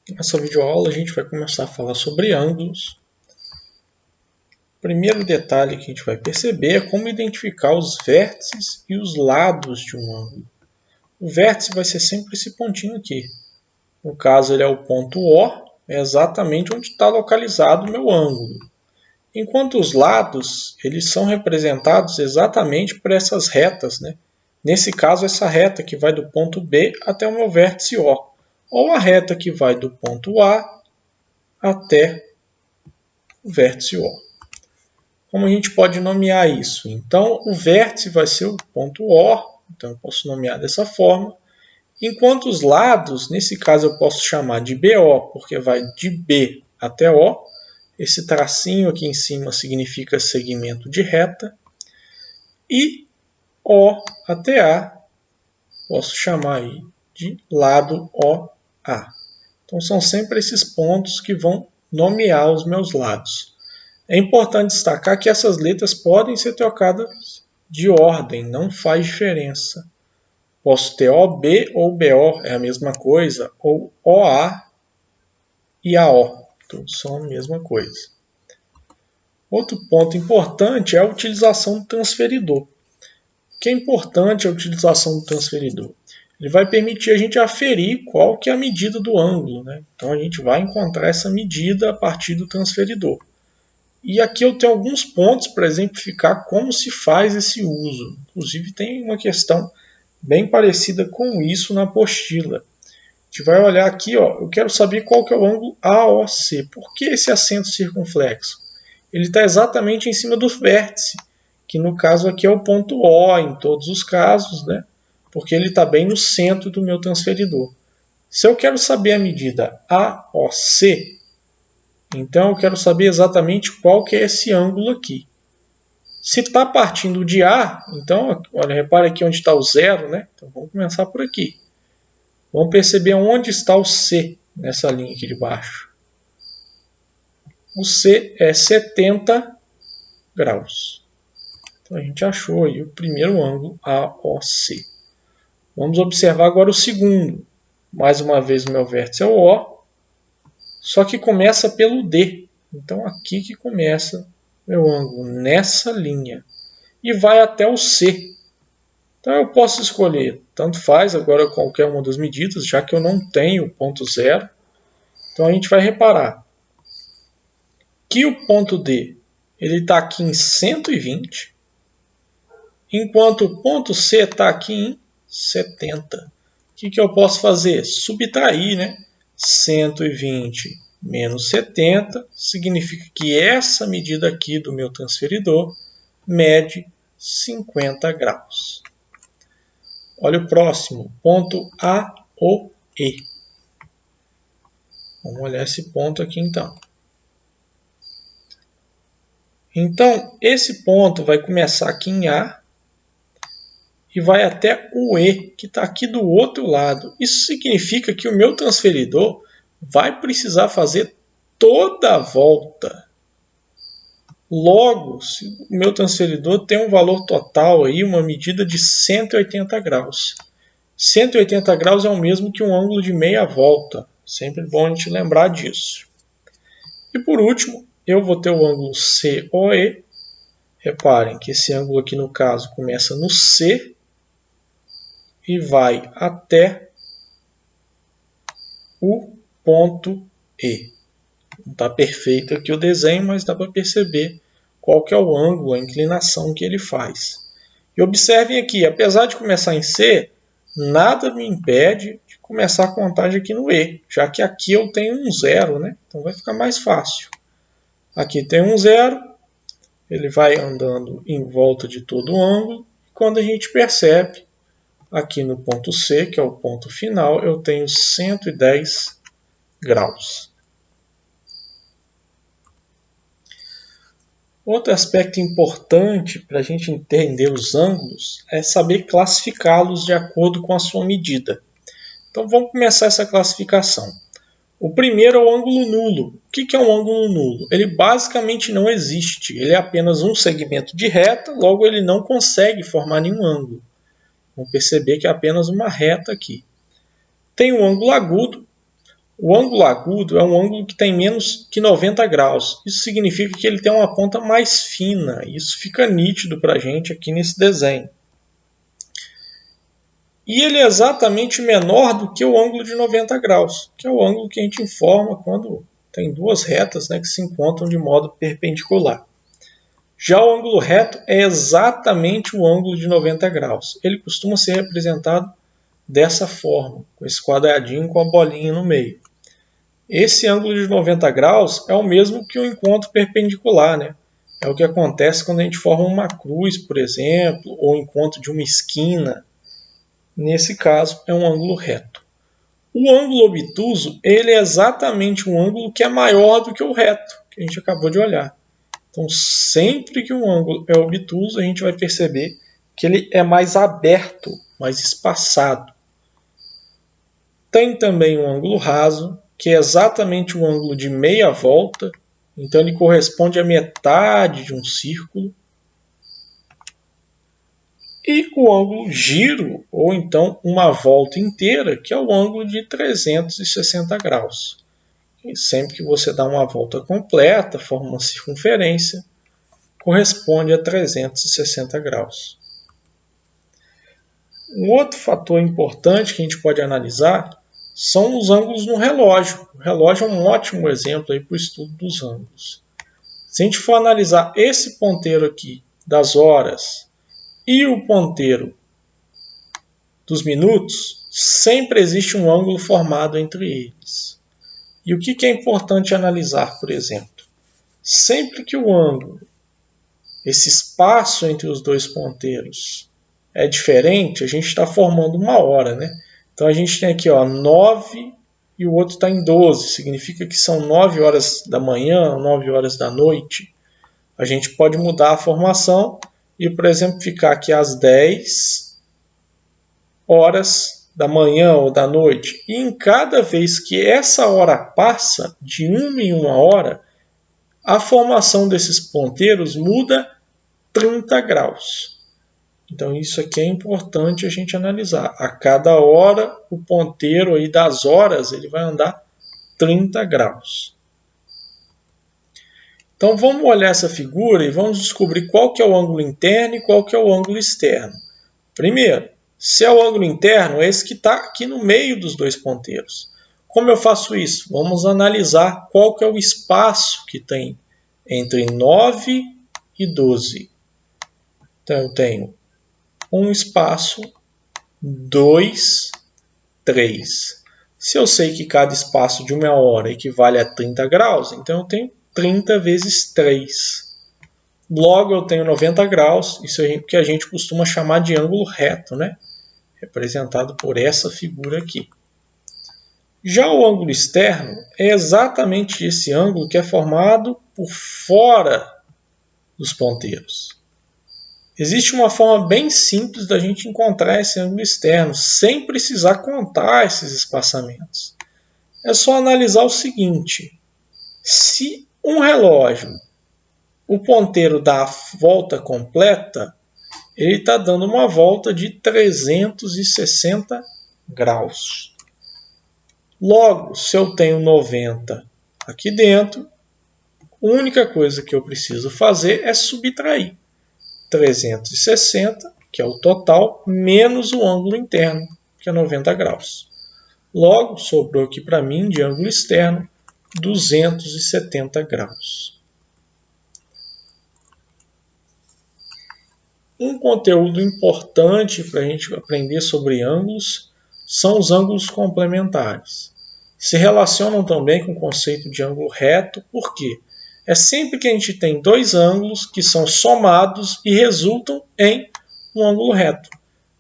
Nessa videoaula a gente vai começar a falar sobre ângulos. O primeiro detalhe que a gente vai perceber é como identificar os vértices e os lados de um ângulo. O vértice vai ser sempre esse pontinho aqui. No caso, ele é o ponto O, é exatamente onde está localizado o meu ângulo. Enquanto os lados, eles são representados exatamente por essas retas, né? Nesse caso, essa reta que vai do ponto B até o meu vértice O, ou a reta que vai do ponto A até o vértice O. Como a gente pode nomear isso? Então, o vértice vai ser o ponto O, então eu posso nomear dessa forma. Enquanto os lados, nesse caso eu posso chamar de BO, porque vai de B até O. Esse tracinho aqui em cima significa segmento de reta. E O até A, posso chamar aí de lado OA. Então são sempre esses pontos que vão nomear os meus lados. É importante destacar que essas letras podem ser trocadas de ordem, não faz diferença. Posso ter OB ou BO, é a mesma coisa, ou OA e AO, todos são a mesma coisa. Outro ponto importante é a utilização do transferidor. O que é importante é a utilização do transferidor? Ele vai permitir a gente aferir qual que é a medida do ângulo, né? Então a gente vai encontrar essa medida a partir do transferidor. E aqui eu tenho alguns pontos para exemplificar como se faz esse uso. Inclusive tem uma questão bem parecida com isso na apostila. A gente vai olhar aqui, ó, eu quero saber qual que é o ângulo AOC. Por que esse acento circunflexo? Ele está exatamente em cima do vértice, que no caso aqui é o ponto O em todos os casos, né? Porque ele está bem no centro do meu transferidor. Se eu quero saber a medida AOC, então eu quero saber exatamente qual que é esse ângulo aqui. Se está partindo de A, então, olha, repare aqui onde está o zero, né? Então vamos começar por aqui. Vamos perceber onde está o C nessa linha aqui de baixo. O C é 70 graus. Então a gente achou aí o primeiro ângulo AOC. Vamos observar agora o segundo. Mais uma vez o meu vértice é o O, só que começa pelo D. Então aqui que começa meu ângulo, nessa linha. E vai até o C. Então eu posso escolher, tanto faz agora qualquer uma das medidas, já que eu não tenho ponto zero. Então a gente vai reparar que o ponto D está aqui em 120, enquanto o ponto C está aqui em 70. O que eu posso fazer? Subtrair, né? 120 menos 70 significa que essa medida aqui do meu transferidor mede 50 graus. Olha o próximo, ponto AOE. Vamos olhar esse ponto aqui então. Então, esse ponto vai começar aqui em A e vai até o E, que está aqui do outro lado. Isso significa que o meu transferidor vai precisar fazer toda a volta. Logo, se o meu transferidor tem um valor total, aí, uma medida de 180 graus. 180 graus é o mesmo que um ângulo de meia volta. Sempre bom a gente lembrar disso. E por último, eu vou ter o ângulo COE. Reparem que esse ângulo aqui no caso começa no C e vai até o ponto E. Não está perfeito aqui o desenho, mas dá para perceber qual que é o ângulo, a inclinação que ele faz. E observem aqui, apesar de começar em C, nada me impede de começar a contagem aqui no E, já que aqui eu tenho um zero, né? Então vai ficar mais fácil. Aqui tem um zero, ele vai andando em volta de todo o ângulo, e quando a gente percebe, aqui no ponto C, que é o ponto final, eu tenho 110 graus. Outro aspecto importante para a gente entender os ângulos é saber classificá-los de acordo com a sua medida. Então vamos começar essa classificação. O primeiro é o ângulo nulo. O que é um ângulo nulo? Ele basicamente não existe. Ele é apenas um segmento de reta, logo ele não consegue formar nenhum ângulo. Vamos perceber que é apenas uma reta aqui. Tem o ângulo agudo. O ângulo agudo é um ângulo que tem menos que 90 graus. Isso significa que ele tem uma ponta mais fina. Isso fica nítido para a gente aqui nesse desenho. E ele é exatamente menor do que o ângulo de 90 graus, que é o ângulo que a gente informa quando tem duas retas, né, que se encontram de modo perpendicular. Já o ângulo reto é exatamente o ângulo de 90 graus. Ele costuma ser representado dessa forma, com esse quadradinho com a bolinha no meio. Esse ângulo de 90 graus é o mesmo que o encontro perpendicular, né? É o que acontece quando a gente forma uma cruz, por exemplo, ou o encontro de uma esquina. Nesse caso, é um ângulo reto. O ângulo obtuso, ele é exatamente um ângulo que é maior do que o reto, que a gente acabou de olhar. Então, sempre que um ângulo é obtuso, a gente vai perceber que ele é mais aberto, mais espaçado. Tem também um ângulo raso, que é exatamente o ângulo de meia volta. Então, ele corresponde à metade de um círculo. E o ângulo giro, ou então uma volta inteira, que é o ângulo de 360 graus. E sempre que você dá uma volta completa, forma uma circunferência, corresponde a 360 graus. Um outro fator importante que a gente pode analisar são os ângulos no relógio. O relógio é um ótimo exemplo para o estudo dos ângulos. Se a gente for analisar esse ponteiro aqui das horas e o ponteiro dos minutos, sempre existe um ângulo formado entre eles. E o que é importante analisar, por exemplo? Sempre que o ângulo, esse espaço entre os dois ponteiros, é diferente, a gente está formando uma hora, né? Então a gente tem aqui 9 e o outro está em 12. Significa que são 9 horas da manhã, 9 horas da noite. A gente pode mudar a formação e, por exemplo, ficar aqui às 10 horas da manhã ou da noite. E em cada vez que essa hora passa, de 1 em 1 hora, a formação desses ponteiros muda 30 graus. Então isso aqui é importante a gente analisar. A cada hora, o ponteiro aí das horas ele vai andar 30 graus. Então vamos olhar essa figura e vamos descobrir qual que é o ângulo interno e qual que é o ângulo externo. Primeiro, se é o ângulo interno, é esse que está aqui no meio dos dois ponteiros. Como eu faço isso? Vamos analisar qual que é o espaço que tem entre 9 e 12. Então eu tenho um espaço, 2, 3. Se eu sei que cada espaço de 1 hora equivale a 30 graus, então eu tenho 30 vezes 3. Logo eu tenho 90 graus, isso é o que a gente costuma chamar de ângulo reto, né? Representado por essa figura aqui. Já o ângulo externo é exatamente esse ângulo que é formado por fora dos ponteiros. Existe uma forma bem simples da gente encontrar esse ângulo externo, sem precisar contar esses espaçamentos. É só analisar o seguinte: se um relógio, o ponteiro dá a volta completa, ele está dando uma volta de 360 graus. Logo, se eu tenho 90 aqui dentro, a única coisa que eu preciso fazer é subtrair 360, que é o total, menos o ângulo interno, que é 90 graus. Logo, sobrou aqui para mim, de ângulo externo, 270 graus. Um conteúdo importante para a gente aprender sobre ângulos são os ângulos complementares. Se relacionam também com o conceito de ângulo reto, por quê? É sempre que a gente tem dois ângulos que são somados e resultam em um ângulo reto.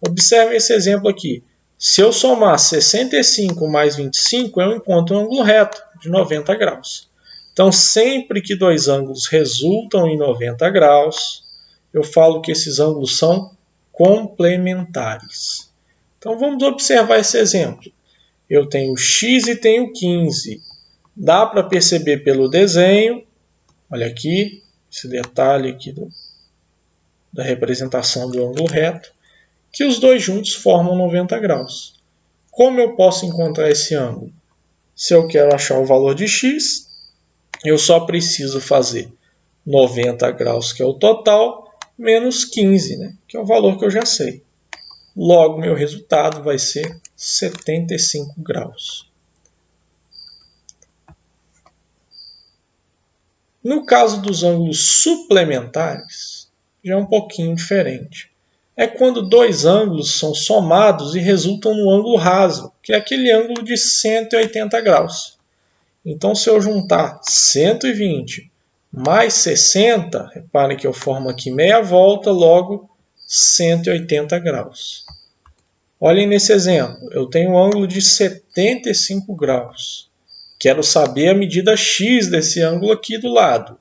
Observe esse exemplo aqui. Se eu somar 65 mais 25, eu encontro um ângulo reto de 90 graus. Então, sempre que dois ângulos resultam em 90 graus, eu falo que esses ângulos são complementares. Então, vamos observar esse exemplo. Eu tenho x e tenho 15. Dá para perceber pelo desenho, olha aqui, esse detalhe aqui da representação do ângulo reto, que os dois juntos formam 90 graus. Como eu posso encontrar esse ângulo? Se eu quero achar o valor de x, eu só preciso fazer 90 graus, que é o total, menos 15, né, que é o valor que eu já sei. Logo, meu resultado vai ser 75 graus. No caso dos ângulos suplementares, já é um pouquinho diferente. É quando dois ângulos são somados e resultam no ângulo raso, que é aquele ângulo de 180 graus. Então, se eu juntar 120 mais 60, reparem que eu formo aqui meia volta, logo 180 graus. Olhem nesse exemplo, eu tenho um ângulo de 75 graus. Quero saber a medida x desse ângulo aqui do lado.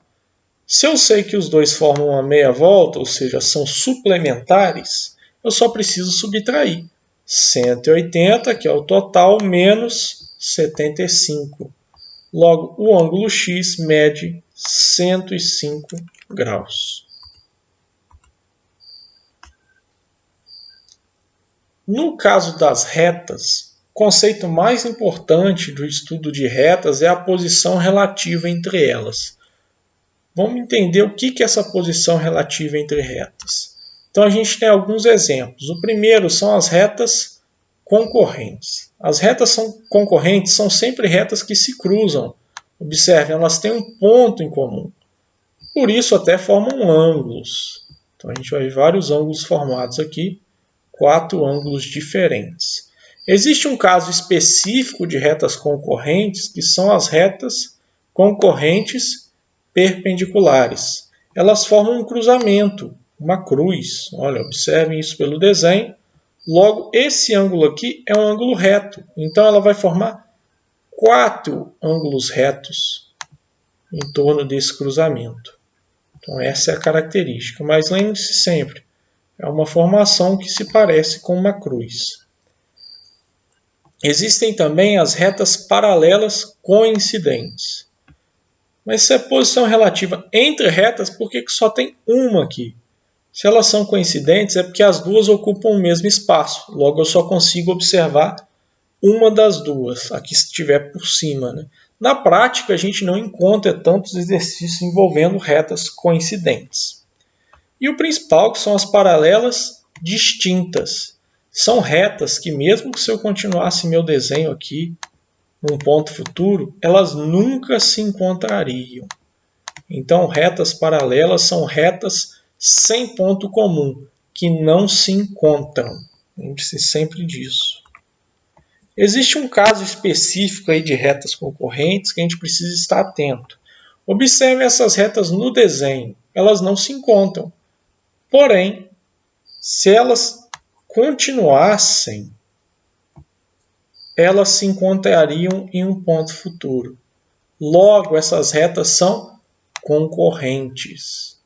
Se eu sei que os dois formam uma meia volta, ou seja, são suplementares, eu só preciso subtrair 180, que é o total, menos 75. Logo, o ângulo x mede 105 graus. No caso das retas, o conceito mais importante do estudo de retas é a posição relativa entre elas. Vamos entender o que é essa posição relativa entre retas. Então a gente tem alguns exemplos. O primeiro são as retas concorrentes. As retas concorrentes são sempre retas que se cruzam. Observem, elas têm um ponto em comum. Por isso até formam ângulos. Então a gente vai ver vários ângulos formados aqui, 4 ângulos diferentes. Existe um caso específico de retas concorrentes, que são as retas concorrentes perpendiculares. Elas formam um cruzamento, uma cruz. Olha, observem isso pelo desenho. Logo, esse ângulo aqui é um ângulo reto. Então, ela vai formar 4 ângulos retos em torno desse cruzamento. Então, essa é a característica. Mas lembre-se sempre, é uma formação que se parece com uma cruz. Existem também as retas paralelas coincidentes. Mas se é posição relativa entre retas, por que só tem uma aqui? Se elas são coincidentes, é porque as duas ocupam o mesmo espaço. Logo, eu só consigo observar uma das duas, a que estiver por cima, né? Na prática, a gente não encontra tantos exercícios envolvendo retas coincidentes. E o principal, que são as paralelas distintas. São retas que, mesmo que se eu continuasse meu desenho aqui, num ponto futuro, elas nunca se encontrariam. Então, retas paralelas são retas sem ponto comum, que não se encontram. Lembre-se sempre disso. Existe um caso específico aí de retas concorrentes que a gente precisa estar atento. Observe essas retas no desenho. Elas não se encontram. Porém, se elas continuassem, elas se encontrariam em um ponto futuro. Logo, essas retas são concorrentes.